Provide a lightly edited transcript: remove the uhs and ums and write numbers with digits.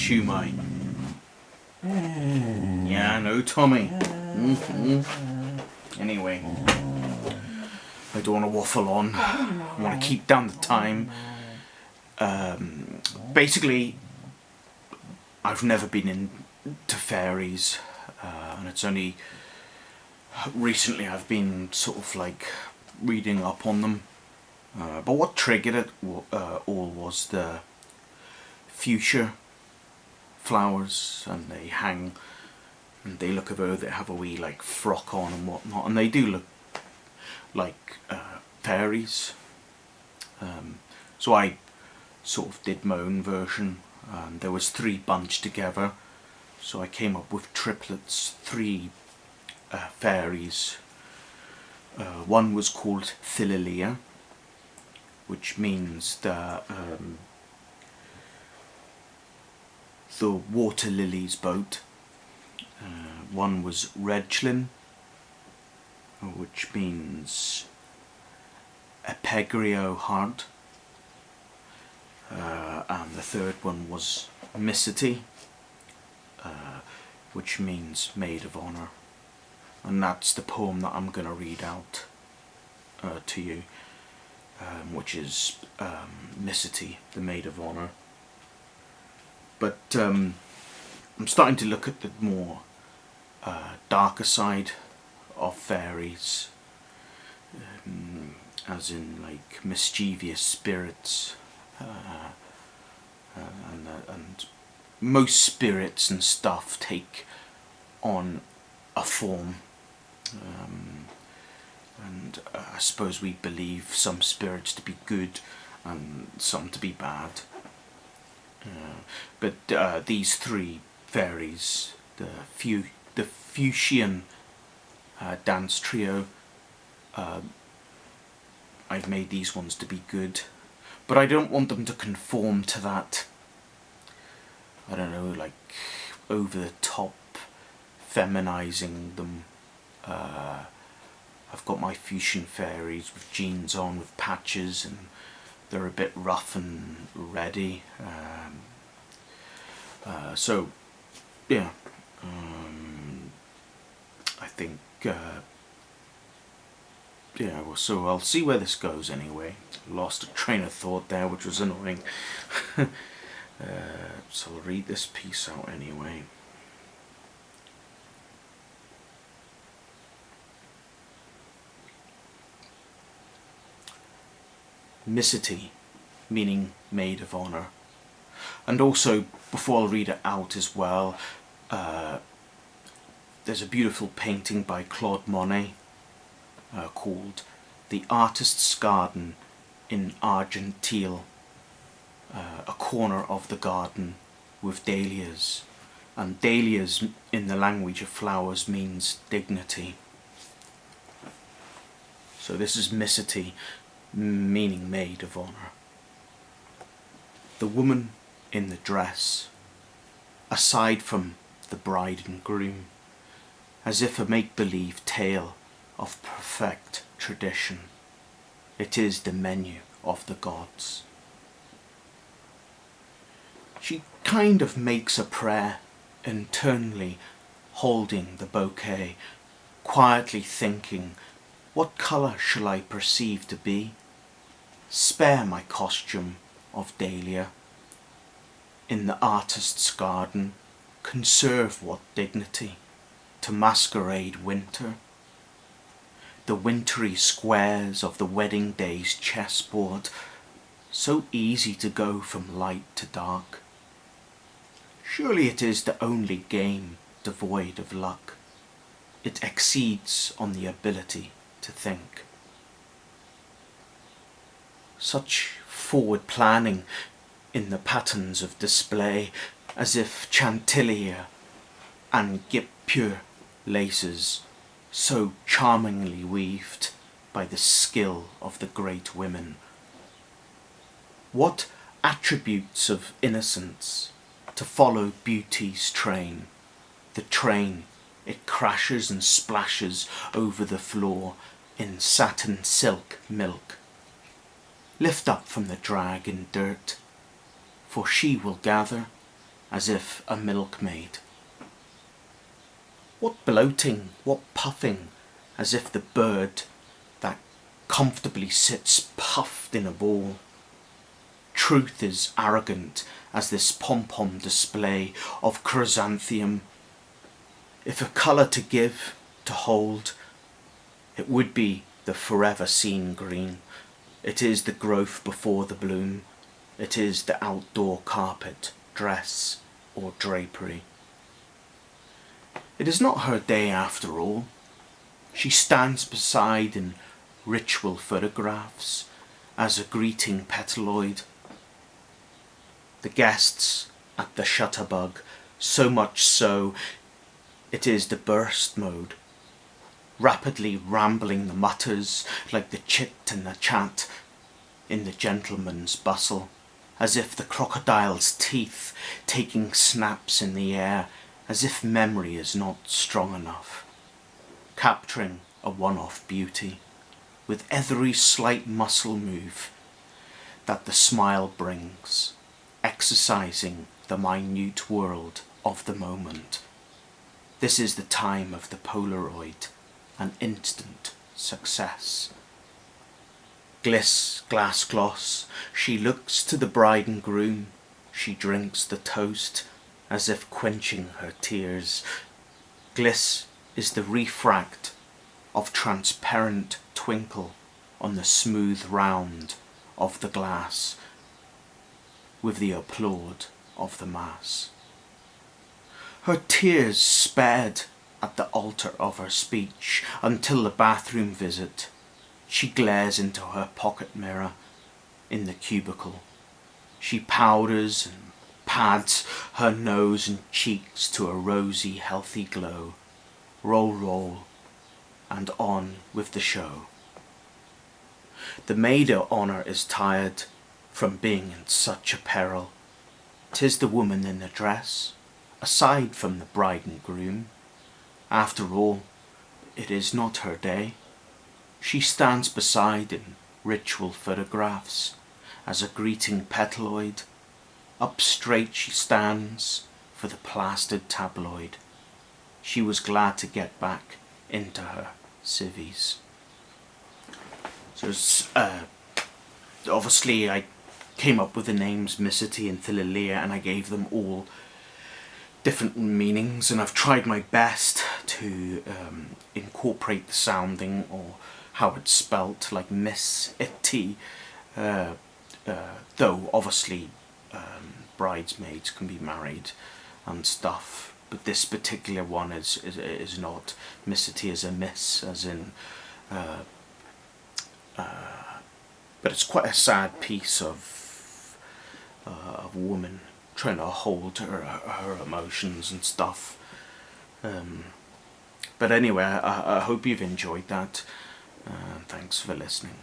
shimmer. Yeah, no, Tommy. Anyway, I don't want to waffle on. I want to keep down the time. Basically, I've never been into fairies, and it's only recently I've been sort of like reading up on them. But what triggered it all was the fuchsia flowers, and they hang and they look as though they have a wee like frock on and whatnot, and they do look like fairies. So I sort of did my own version. There was 3 bunched together, so I came up with triplets, 3 fairies. One was called Siluna, which means the water lily's boat. One was Reglin, which means a Pegrio heart. And the third one was Missity, which means Maid of Honour. And that's the poem that I'm going to read out to you, which is Missity, the Maid of Honour. But I'm starting to look at the more darker side of fairies, as in like mischievous spirits, and most spirits and stuff take on a form, and I suppose we believe some spirits to be good and some to be bad. But these 3 fairies, the Fuchsian dance trio, I've made these ones to be good, but I don't want them to conform to that, I don't know, like over the top feminizing them. I've got my Fuchsian fairies with jeans on with patches, and they're a bit rough and ready. So yeah, I think yeah, well, so I'll see where this goes anyway. Lost a train of thought there, which was annoying. So I'll read this piece out anyway. Missity, meaning Maid of Honour. And also, before I'll read it out as well, there's a beautiful painting by Claude Monet called The Artist's Garden in Argentile, a corner of the garden with dahlias. And dahlias in the language of flowers means dignity. So this is Missity, meaning Maid of Honour. The woman in the dress, aside from the bride and groom, as if a make-believe tale of perfect tradition. It is the menu of the gods. She kind of makes a prayer, internally holding the bouquet, quietly thinking, what colour shall I perceive to be? Spare my costume of dahlia. In the artist's garden, conserve what dignity to masquerade winter. The wintry squares of the wedding day's chessboard, so easy to go from light to dark. Surely it is the only game devoid of luck. It exceeds on the ability to think. Such forward planning in the patterns of display, as if chantilly and guipure laces, so charmingly weaved by the skill of the great women. What attributes of innocence to follow beauty's train, the train it crashes and splashes over the floor in satin silk milk. Lift up from the drag in dirt, for she will gather as if a milkmaid. What bloating, what puffing, as if the bird that comfortably sits puffed in a ball. Truth is arrogant as this pom-pom display of chrysanthemum. If a colour to give, to hold, it would be the forever seen green. It is the growth before the bloom. It is the outdoor carpet, dress, or drapery. It is not her day after all. She stands beside in ritual photographs as a greeting petaloid. The guests at the shutterbug, so much so, it is the burst mode. Rapidly rambling the mutters like the chit and the chat in the gentleman's bustle, as if the crocodile's teeth taking snaps in the air, as if memory is not strong enough, capturing a one-off beauty with every slight muscle move that the smile brings, exercising the minute world of the moment. This is the time of the Polaroid, an instant success. Glass gloss, she looks to the bride and groom, she drinks the toast as if quenching her tears. Gliss is the refract of transparent twinkle on the smooth round of the glass, with the applaud of the mass. Her tears spared at the altar of her speech until the bathroom visit. She glares into her pocket mirror in the cubicle. She powders and pads her nose and cheeks to a rosy, healthy glow. Roll, roll, and on with the show. The Maid of Honour is tired from being in such a peril. 'Tis the woman in the dress, aside from the bride and groom. After all, it is not her day. She stands beside in ritual photographs as a greeting petaloid. Up straight she stands for the plastered tabloid. She was glad to get back into her civvies. So obviously I came up with the names Missity and Siluna, and I gave them all different meanings, and I've tried my best to incorporate the sounding or how it's spelt, like Missity, though obviously bridesmaids can be married and stuff, but this particular one is not. Missity is a miss, as in but it's quite a sad piece of a woman trying to hold her emotions and stuff. But anyway, I hope you've enjoyed that. Thanks for listening.